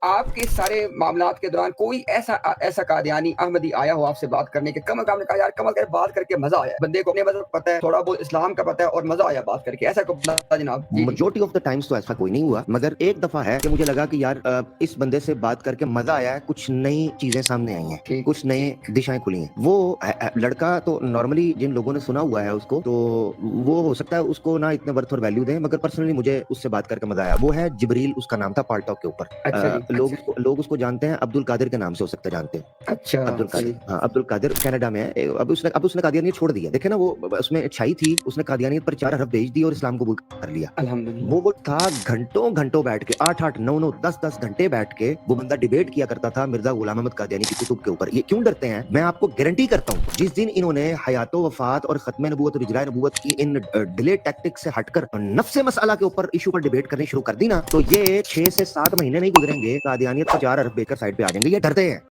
آپ کے سارے معاملات کے دوران کوئی ایسا قادیانی احمدی آیا ہو آپ سے بات کرنے کے کم از کم نے کہا یار کمل کر بات کر کے مزہ آیا، بندے کو اپنے مذہب پتہ ہے، تھوڑا بہت اسلام کا پتہ ہے اور مزہ آیا بات کر کے، ایسا کوئی بندہ جناب؟ جی میجورٹی آف دا ٹائمز تو ایسا کوئی نہیں ہوا، مگر ایک دفعہ ہے کہ مجھے لگا کہ یار اس بندے سے بات کر کے مزہ آیا ہے، کچھ نئی چیزیں سامنے آئی ہیں، کچھ نئے دشائیں کھلی ہیں۔ وہ لڑکا تو نارملی جن لوگوں نے سنا ہوا ہے اس کو، تو وہ ہو سکتا ہے اس کو نہ اتنے ورتھ اور ویلیو دیں، مگر پرسنلی مجھے اس سے بات کر کے مزہ آیا۔ وہ ہے جبریل، اس کا نام تھا پال ٹاک کے اوپر۔ لوگ اس کو جانتے ہیں عبد القادر کے نام سے، ہو سکتا ہے جانتے ہیں عبد القادر۔ ہاں، عبد القادر کینیڈا میں ہے۔ اب اس نے قادیانیت چھوڑ دی ہے، دیکھیں نا، وہ اس میں اچھائی تھی، اس نے قادیانیت پر 4 ارب بھیج دی اور اسلام قبول کر لیا۔ وہ تھا گھنٹوں بیٹھ کے 8 9 10 گھنٹے بیٹھ کے وہ بندہ ڈیبیٹ کیا کرتا تھا مرزا غلام احمد قادیانی کی کتب کے اوپر۔ یہ کیوں ڈرتے ہیں؟ میں آپ کو گارنٹی کرتا ہوں جس دن انہوں نے حیات و وفات اور ختم نبوت اور اجراء نبوت کی ان ڈیلے ٹیکٹک سے ہٹ کر نفس مسئلہ کے اوپر ایشو پر ڈیبیٹ کرنی شروع کر دی نا، تو یہ 6 سے 7 مہینے نہیں گزریں گے، قادیانیت کا 4 ارب بیچ کر سائڈ پہ آ جائیں گے۔ یہ ڈرتے ہیں۔